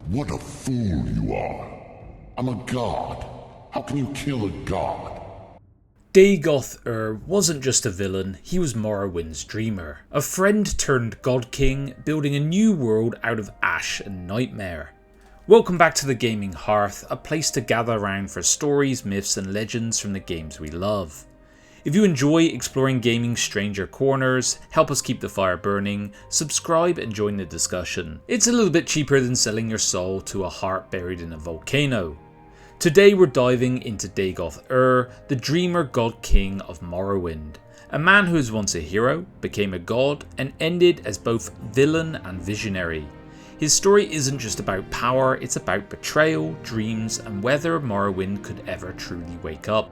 What a fool you are. I'm a god. How can you kill a god? Dagoth Ur wasn't just a villain, he was Morrowind's dreamer. A friend turned god king, building a new world out of ash and nightmare. Welcome back to the Gaming Hearth, a place to gather around for stories, myths and legends from the games we love. If you enjoy exploring gaming's stranger corners, help us keep the fire burning, subscribe and join the discussion. It's a little bit cheaper than selling your soul to a heart buried in a volcano. Today we're diving into Dagoth Ur, the dreamer god king of Morrowind. A man who was once a hero, became a god, and ended as both villain and visionary. His story isn't just about power, it's about betrayal, dreams, and whether Morrowind could ever truly wake up.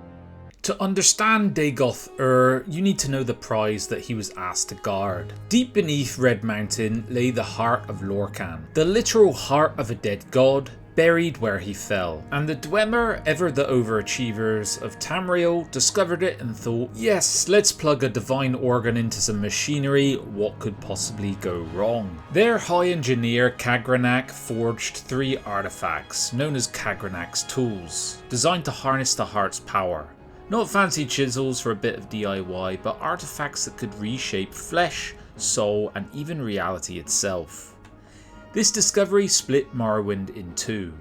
To understand Dagoth Ur, you need to know the prize that he was asked to guard. Deep beneath Red Mountain lay the Heart of Lorkhan, the literal heart of a dead god, buried where he fell. And the Dunmer, ever the overachievers of Tamriel, discovered it and thought, yes, let's plug a divine organ into some machinery, what could possibly go wrong? Their high engineer Kagrenak forged 3 artifacts, known as Kagrenak's tools, designed to harness the heart's power. Not fancy chisels for a bit of DIY, but artifacts that could reshape flesh, soul, and even reality itself. This discovery split Morrowind in two.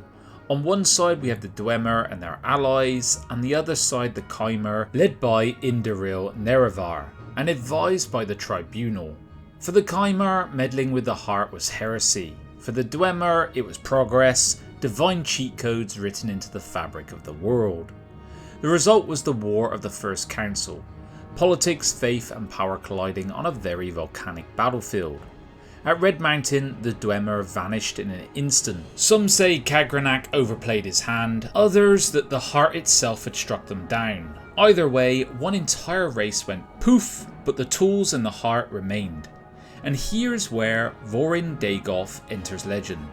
On one side we have the Dunmer and their allies, and the other side the Chimera, led by Nerevar, and advised by the Tribunal. For the Chimera, meddling with the heart was heresy. For the Dunmer, it was progress, divine cheat codes written into the fabric of the world. The result was the War of the First Council, politics, faith and power colliding on a very volcanic battlefield. At Red Mountain, the Dunmer vanished in an instant. Some say Kagrenak overplayed his hand, others that the heart itself had struck them down. Either way, one entire race went poof, but the tools and the heart remained. And here's where Vorin Dagoth enters legend.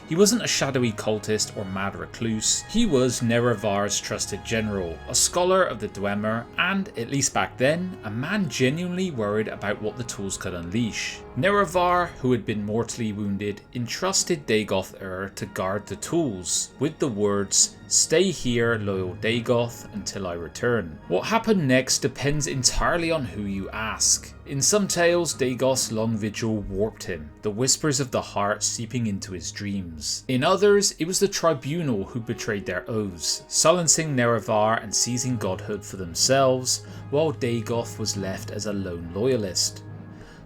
He wasn't a shadowy cultist or mad recluse, he was Nerevar's trusted general, a scholar of the Dunmer and, at least back then, a man genuinely worried about what the tools could unleash. Nerevar, who had been mortally wounded, entrusted Dagoth Ur to guard the tools, with the words, "Stay here, loyal Dagoth, until I return." What happened next depends entirely on who you ask. In some tales, Dagoth's long vigil warped him, the whispers of the heart seeping into his dreams. In others, it was the Tribunal who betrayed their oaths, silencing Nerevar and seizing godhood for themselves, while Dagoth was left as a lone loyalist.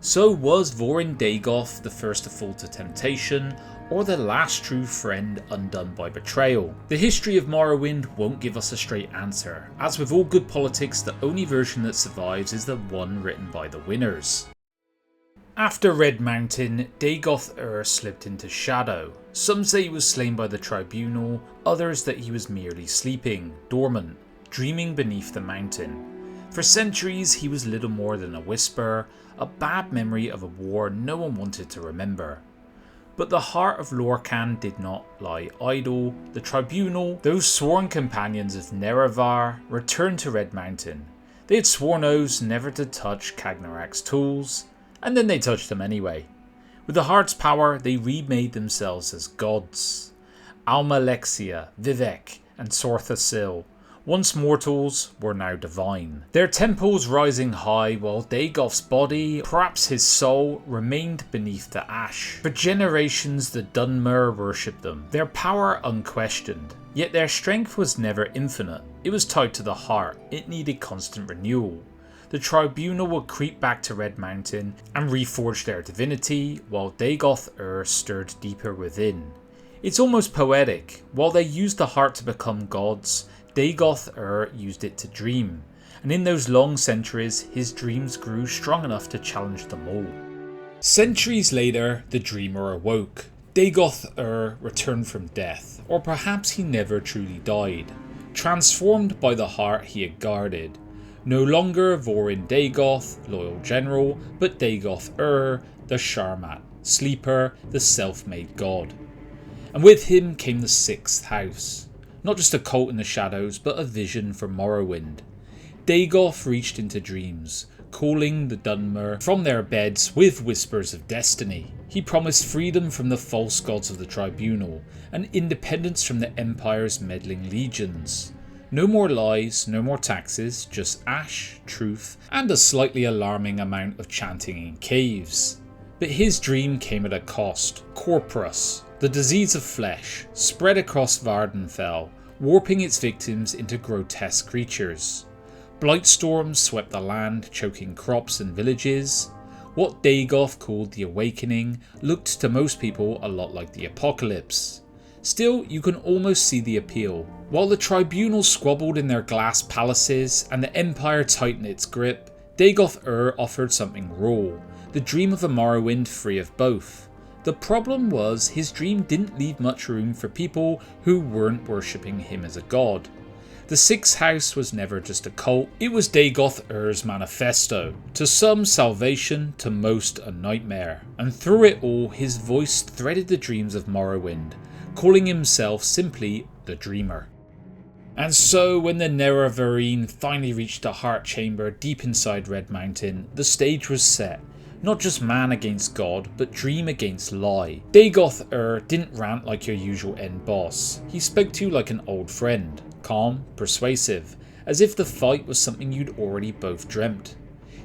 So was Vorin Dagoth the first to fall to temptation, or the last true friend undone by betrayal? The history of Morrowind won't give us a straight answer. As with all good politics, the only version that survives is the one written by the winners. After Red Mountain, Dagoth Ur slipped into shadow. Some say he was slain by the Tribunal, others that he was merely sleeping, dormant, dreaming beneath the mountain. For centuries he was little more than a whisper, a bad memory of a war no one wanted to remember. But the Heart of Lorkhan did not lie idle. The Tribunal, those sworn companions of Nerevar, returned to Red Mountain. They had sworn oaths never to touch Kagrenak's tools, and then they touched them anyway. With the Heart's power, they remade themselves as gods. Almalexia, Vivek, and Sorthasil, once mortals, were now divine. Their temples rising high, while Dagoth's body, perhaps his soul, remained beneath the ash. For generations the Dunmer worshipped them, their power unquestioned. Yet their strength was never infinite. It was tied to the heart, it needed constant renewal. The Tribunal would creep back to Red Mountain and reforge their divinity, while Dagoth Ur stirred deeper within. It's almost poetic. While they used the heart to become gods, Dagoth Ur used it to dream, and in those long centuries his dreams grew strong enough to challenge them all. Centuries later, the dreamer awoke. Dagoth Ur returned from death, or perhaps he never truly died, transformed by the heart he had guarded. No longer Vorin Dagoth, loyal general, but Dagoth Ur, the Sharmat, sleeper, the self-made god. And with him came the 6th house. Not just a cult in the shadows, but a vision for Morrowind. Dagoth reached into dreams, calling the Dunmer from their beds with whispers of destiny. He promised freedom from the false gods of the Tribunal and independence from the Empire's meddling legions. No more lies, no more taxes, just ash, truth, and a slightly alarming amount of chanting in caves. But his dream came at a cost. Corporus, the disease of flesh, spread across Vvardenfell, warping its victims into grotesque creatures. Blight storms swept the land, choking crops and villages. What Dagoth called the Awakening looked to most people a lot like the Apocalypse. Still, you can almost see the appeal. While the Tribunal squabbled in their glass palaces and the Empire tightened its grip, Dagoth Ur offered something raw, the dream of a Morrowind free of both. The problem was his dream didn't leave much room for people who weren't worshipping him as a god. The Sixth House was never just a cult, it was Dagoth Ur's manifesto. To some salvation, to most a nightmare. And through it all, his voice threaded the dreams of Morrowind, calling himself simply the Dreamer. And so when the Nerevarine finally reached the Heart Chamber deep inside Red Mountain, the stage was set. Not just man against god, but dream against lie. Dagoth Ur didn't rant like your usual end boss. He spoke to you like an old friend. Calm, persuasive, as if the fight was something you'd already both dreamt.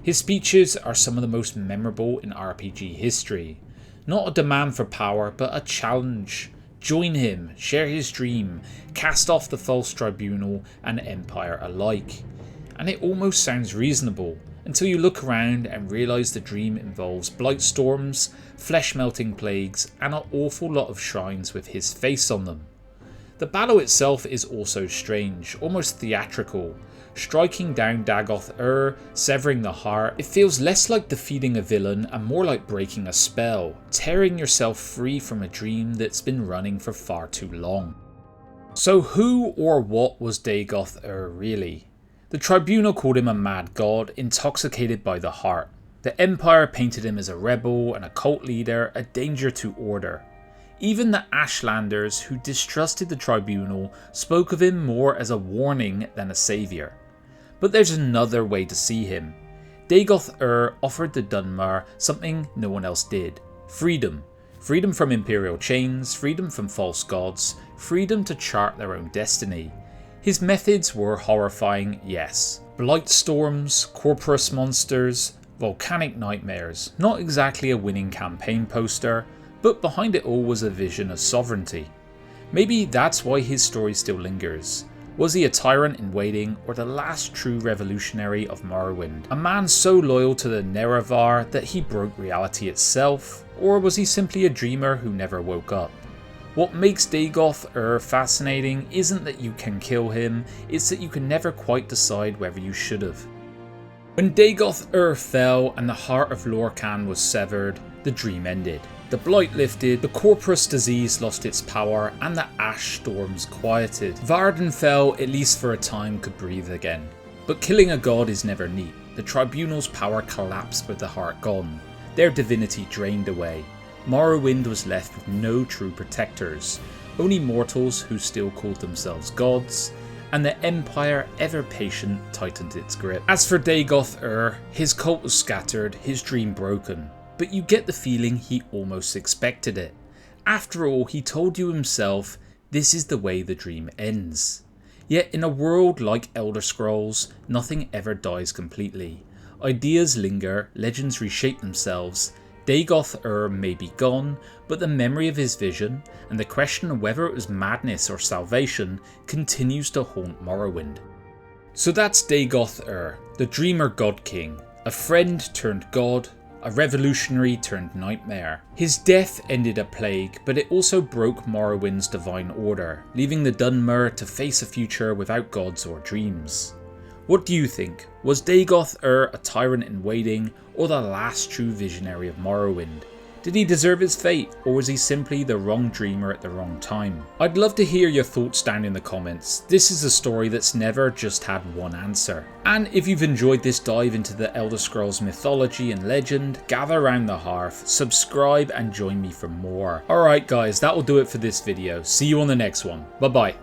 His speeches are some of the most memorable in RPG history. Not a demand for power, but a challenge. Join him, share his dream, cast off the false Tribunal and Empire alike. And it almost sounds reasonable, until you look around and realise the dream involves blight storms, flesh-melting plagues, and an awful lot of shrines with his face on them. The battle itself is also strange, almost theatrical. Striking down Dagoth Ur, severing the heart, it feels less like defeating a villain and more like breaking a spell, tearing yourself free from a dream that's been running for far too long. So who or what was Dagoth Ur really? The Tribunal called him a mad god, intoxicated by the heart. The Empire painted him as a rebel and a cult leader, a danger to order. Even the Ashlanders, who distrusted the Tribunal, spoke of him more as a warning than a saviour. But there's another way to see him. Dagoth Ur offered the Dunmer something no one else did. Freedom. Freedom from imperial chains, freedom from false gods, freedom to chart their own destiny. His methods were horrifying, yes. Blight storms, corporous monsters, volcanic nightmares. Not exactly a winning campaign poster, but behind it all was a vision of sovereignty. Maybe that's why his story still lingers. Was he a tyrant in waiting, or the last true revolutionary of Morrowind? A man so loyal to the Nerevar that he broke reality itself? Or was he simply a dreamer who never woke up? What makes Dagoth Ur fascinating isn't that you can kill him, it's that you can never quite decide whether you should have. When Dagoth Ur fell and the Heart of Lorkhan was severed, the dream ended. The blight lifted, the corporous disease lost its power, and the ash storms quieted. Vvardenfell, at least for a time, could breathe again. But killing a god is never neat. The Tribunal's power collapsed with the heart gone, their divinity drained away. Morrowind was left with no true protectors, only mortals who still called themselves gods, and the Empire, ever patient, tightened its grip. As for Dagoth Ur, his cult was scattered, his dream broken. But you get the feeling he almost expected it. After all, he told you himself, this is the way the dream ends. Yet in a world like Elder Scrolls, nothing ever dies completely. Ideas linger, legends reshape themselves. Dagoth Ur may be gone, but the memory of his vision, and the question of whether it was madness or salvation, continues to haunt Morrowind. So that's Dagoth Ur, the Dreamer God King, a friend turned god, a revolutionary turned nightmare. His death ended a plague, but it also broke Morrowind's divine order, leaving the Dunmer to face a future without gods or dreams. What do you think? Was Dagoth Ur a tyrant in waiting, or the last true visionary of Morrowind? Did he deserve his fate, or was he simply the wrong dreamer at the wrong time? I'd love to hear your thoughts down in the comments. This is a story that's never just had one answer. And if you've enjoyed this dive into the Elder Scrolls mythology and legend, gather around the hearth, subscribe and join me for more. Alright guys, that will do it for this video. See you on the next one. Bye bye.